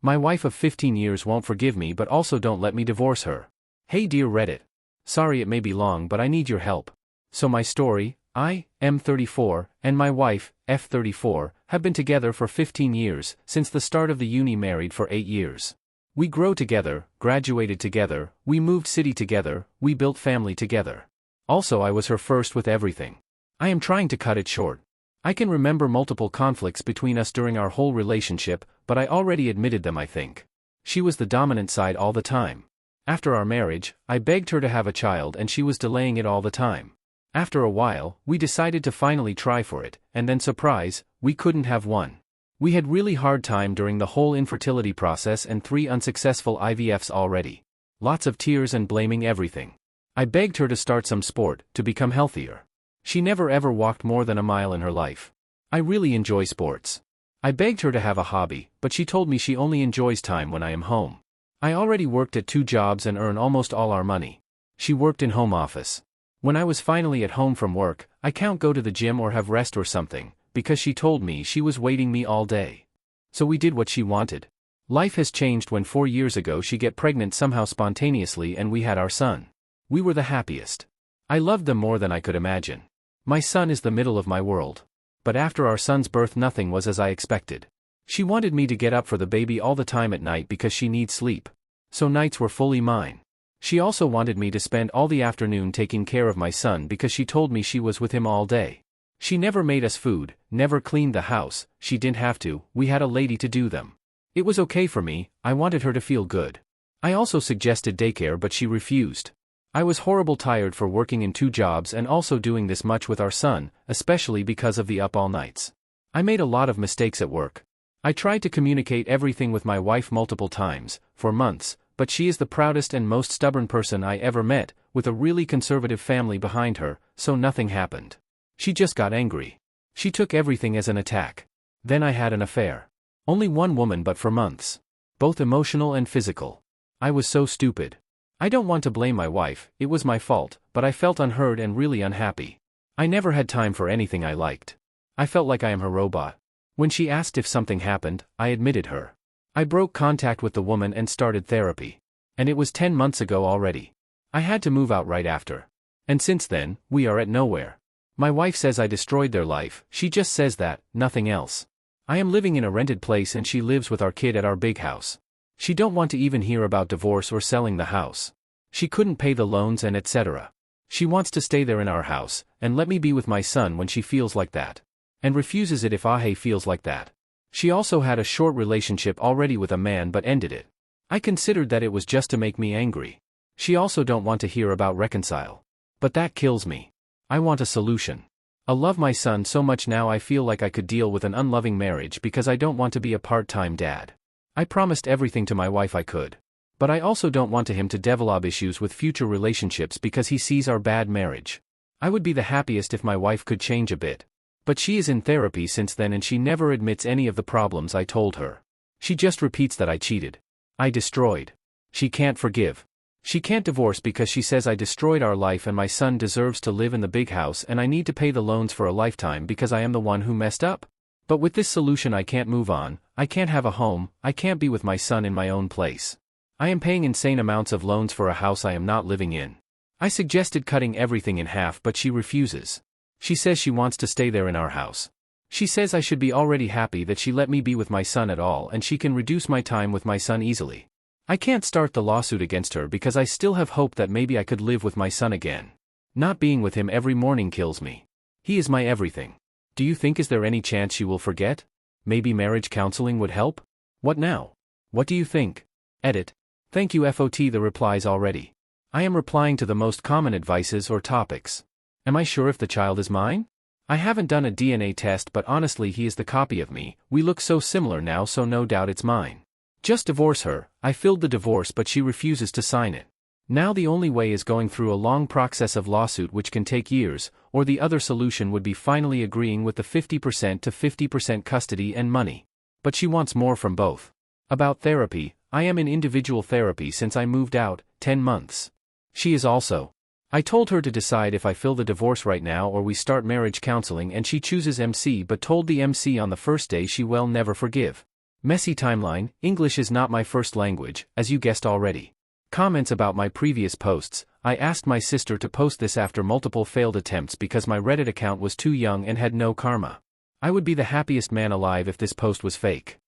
My wife of 15 years won't forgive me but also don't let me divorce her. Hey dear Reddit. Sorry it may be long but I need your help. So my story, I, M34, and my wife, F34, have been together for 15 years, since the start of the uni married for 8 years. We grow together, graduated together, we moved city together, we built family together. Also I was her first with everything. I am trying to cut it short. I can remember multiple conflicts between us during our whole relationship, but I already admitted them I think. She was the dominant side all the time. After our marriage, I begged her to have a child and she was delaying it all the time. After a while, we decided to finally try for it, and then surprise, we couldn't have one. We had really hard time during the whole infertility process and 3 unsuccessful IVFs already. Lots of tears and blaming everything. I begged her to start some sport, to become healthier. She never ever walked more than a mile in her life. I really enjoy sports. I begged her to have a hobby, but she told me she only enjoys time when I am home. I already worked at 2 jobs and earn almost all our money. She worked in home office. When I was finally at home from work, I can't go to the gym or have rest or something, because she told me she was waiting me all day. So we did what she wanted. Life has changed when 4 years ago she got pregnant somehow spontaneously and we had our son. We were the happiest. I loved them more than I could imagine. My son is the middle of my world. But after our son's birth nothing was as I expected. She wanted me to get up for the baby all the time at night because she needs sleep. So nights were fully mine. She also wanted me to spend all the afternoon taking care of my son because she told me she was with him all day. She never made us food, never cleaned the house, she didn't have to, we had a lady to do them. It was okay for me, I wanted her to feel good. I also suggested daycare but she refused. I was horrible tired for working in 2 jobs and also doing this much with our son, especially because of the up all nights. I made a lot of mistakes at work. I tried to communicate everything with my wife multiple times, for months, but she is the proudest and most stubborn person I ever met, with a really conservative family behind her, so nothing happened. She just got angry. She took everything as an attack. Then I had an affair. Only one woman but for months. Both emotional and physical. I was so stupid. I don't want to blame my wife, it was my fault, but I felt unheard and really unhappy. I never had time for anything I liked. I felt like I am her robot. When she asked if something happened, I admitted her. I broke contact with the woman and started therapy. And it was 10 months ago already. I had to move out right after. And since then, we are at nowhere. My wife says I destroyed their life, she just says that, nothing else. I am living in a rented place and she lives with our kid at our big house. She don't want to even hear about divorce or selling the house. She couldn't pay the loans and etc. She wants to stay there in our house, and let me be with my son when she feels like that. And refuses it if Ahe feels like that. She also had a short relationship already with a man but ended it. I considered that it was just to make me angry. She also don't want to hear about reconcile. But that kills me. I want a solution. I love my son so much now I feel like I could deal with an unloving marriage because I don't want to be a part-time dad. I promised everything to my wife I could. But I also don't want him to develop issues with future relationships because he sees our bad marriage. I would be the happiest if my wife could change a bit. But she is in therapy since then and she never admits any of the problems I told her. She just repeats that I cheated. I destroyed. She can't forgive. She can't divorce because she says I destroyed our life and my son deserves to live in the big house and I need to pay the loans for a lifetime because I am the one who messed up. But with this solution I can't move on, I can't have a home, I can't be with my son in my own place. I am paying insane amounts of loans for a house I am not living in. I suggested cutting everything in half but she refuses. She says she wants to stay there in our house. She says I should be already happy that she let me be with my son at all and she can reduce my time with my son easily. I can't start the lawsuit against her because I still have hope that maybe I could live with my son again. Not being with him every morning kills me. He is my everything. Do you think is there any chance she will forget? Maybe marriage counseling would help? What now? What do you think? Edit. Thank you FOT the replies already. I am replying to the most common advices or topics. Am I sure if the child is mine? I haven't done a DNA test but honestly he is the copy of me, we look so similar now so no doubt it's mine. Just divorce her, I filled the divorce but she refuses to sign it. Now the only way is going through a long process of lawsuit which can take years, or the other solution would be finally agreeing with the 50% to 50% custody and money. But she wants more from both. About therapy, I am in individual therapy since I moved out, 10 months. She is also. I told her to decide if I fill the divorce right now or we start marriage counseling and she chooses MC but told the MC on the first day she will never forgive. Messy timeline. English is not my first language, as you guessed already. Comments about my previous posts. I asked my sister to post this after multiple failed attempts because my Reddit account was too young and had no karma. I would be the happiest man alive if this post was fake.